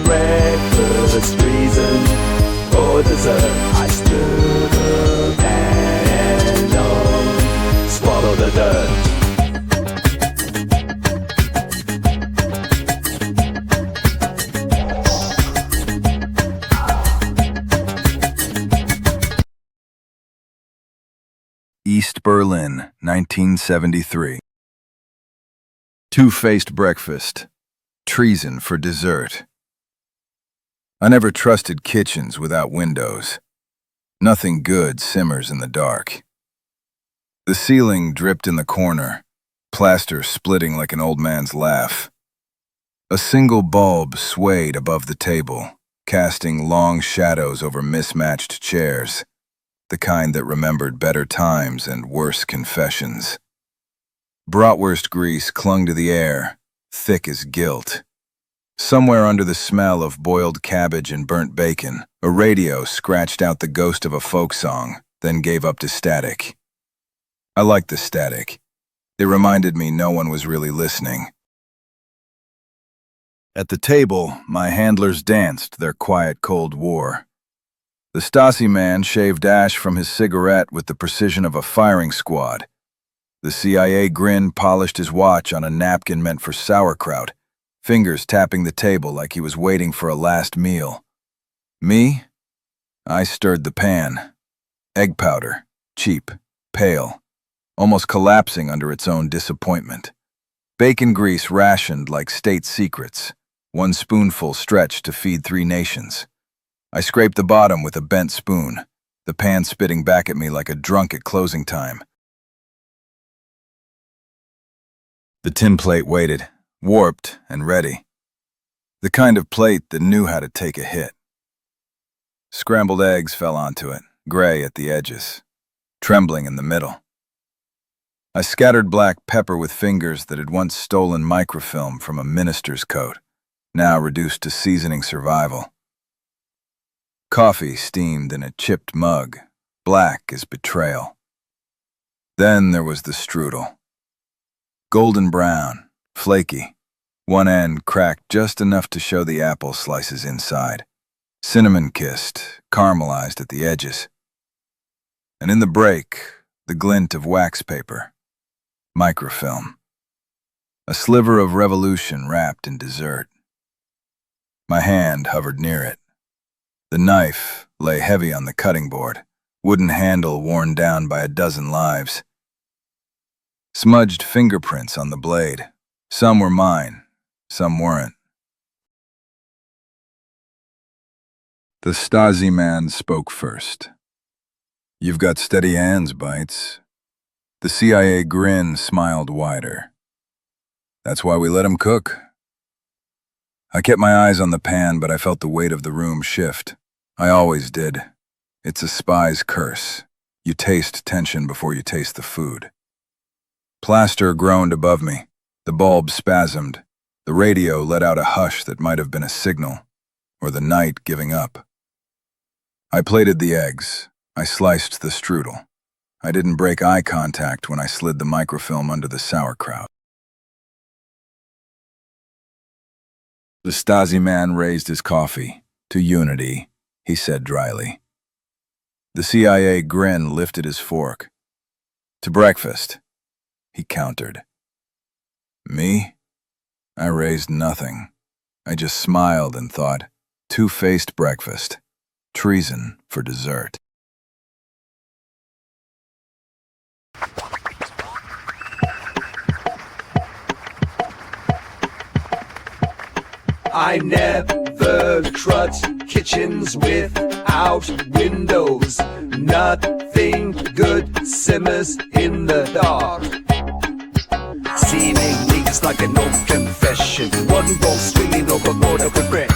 breakfast, treason for dessert. I stood up and swallow the dirt. East Berlin, 1973. Two-faced breakfast. Treason for dessert. I never trusted kitchens without windows. Nothing good simmers in the dark. The ceiling dripped in the corner, plaster splitting like an old man's laugh. A single bulb swayed above the table, casting long shadows over mismatched chairs, the kind that remembered better times and worse confessions. Bratwurst grease clung to the air, thick as guilt. Somewhere under the smell of boiled cabbage and burnt bacon, a radio scratched out the ghost of a folk song, then gave up to static. I liked the static. It reminded me no one was really listening. At the table, my handlers danced their quiet Cold War. The Stasi man shaved ash from his cigarette with the precision of a firing squad. The CIA grin polished his watch on a napkin meant for sauerkraut, fingers tapping the table like he was waiting for a last meal. Me? I stirred the pan. Egg powder, cheap, pale, almost collapsing under its own disappointment. Bacon grease rationed like state secrets, one spoonful stretched to feed 3 nations. I scraped the bottom with a bent spoon, the pan spitting back at me like a drunk at closing time. The tin plate waited, warped and ready. The kind of plate that knew how to take a hit. Scrambled eggs fell onto it, gray at the edges, trembling in the middle. I scattered black pepper with fingers that had once stolen microfilm from a minister's coat, now reduced to seasoning survival. Coffee steamed in a chipped mug, black as betrayal. Then there was the strudel. Golden brown, flaky, one end cracked just enough to show the apple slices inside, cinnamon-kissed, caramelized at the edges. And in the break, the glint of wax paper, microfilm. A sliver of revolution wrapped in dessert. My hand hovered near it. The knife lay heavy on the cutting board, wooden handle worn down by a dozen lives. Smudged fingerprints on the blade. Some were mine, some weren't. The Stasi man spoke first. "You've got steady hands, Bites." The CIA grin smiled wider. "That's why we let him cook." I kept my eyes on the pan, but I felt the weight of the room shift. I always did. It's a spy's curse. You taste tension before you taste the food. Plaster groaned above me. The bulb spasmed. The radio let out a hush that might have been a signal, or the night giving up. I plated the eggs. I sliced the strudel. I didn't break eye contact when I slid the microfilm under the sauerkraut. The Stasi man raised his coffee. "To unity," he said dryly. The CIA grin lifted his fork. "To breakfast," he countered. Me? I raised nothing. I just smiled and thought, two-faced breakfast, treason for dessert. I never trust kitchens without windows. Nothing good simmers in the dark. Seemingly it's like an old confession. One ball swinging over border with bread.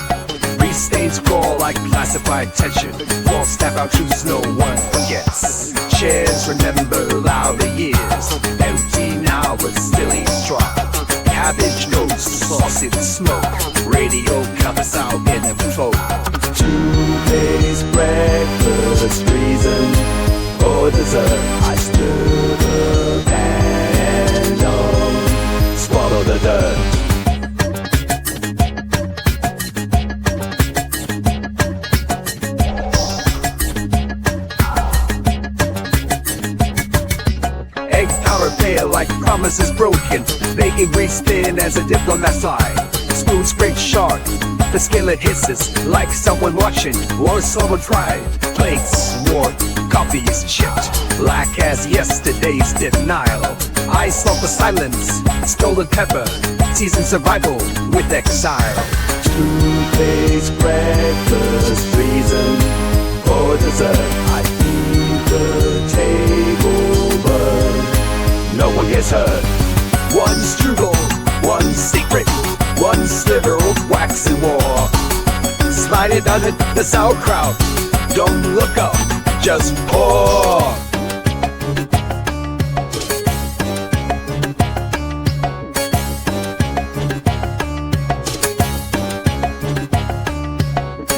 Restains crawl like classified tension. False step out truths no one forgets. Chairs remember louder years. Empty now but still eavesdrop. Cabbage notes, sausage smoke. Radio covers out in a folk. 2 days breakfast, treason for dessert. I stood up and swallow the dirt. feel like promises broken, making grease thin as a diplomat fly. Spoon scrape sharp, the skillet hisses like someone watching or someone tried. Plates warped, coffee's chipped, black as yesterday's denial. I smell the silence, stolen pepper, seasoned survival with exile. Toothpaste, breakfast, treason, for dessert. I feed the table, but no one gets hurt. One strudel, one secret, one sliver of waxen war. Slide it under the sauerkraut. Don't look up, just pour.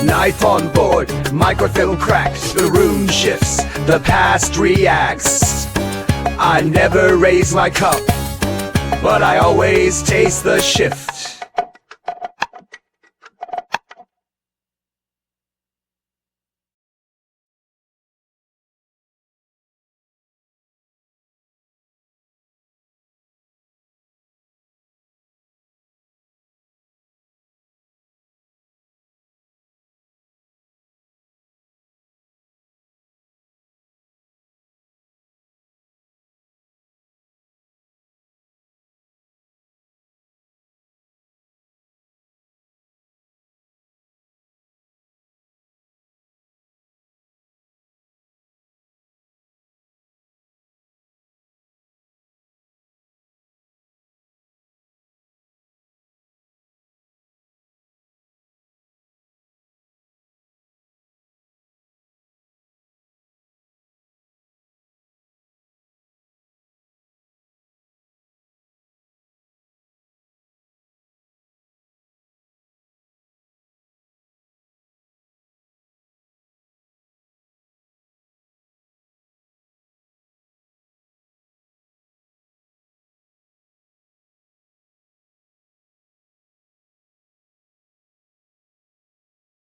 Knife on board, microfilm cracks, the room shifts, the past reacts. I never raise my cup, but I always taste the shift.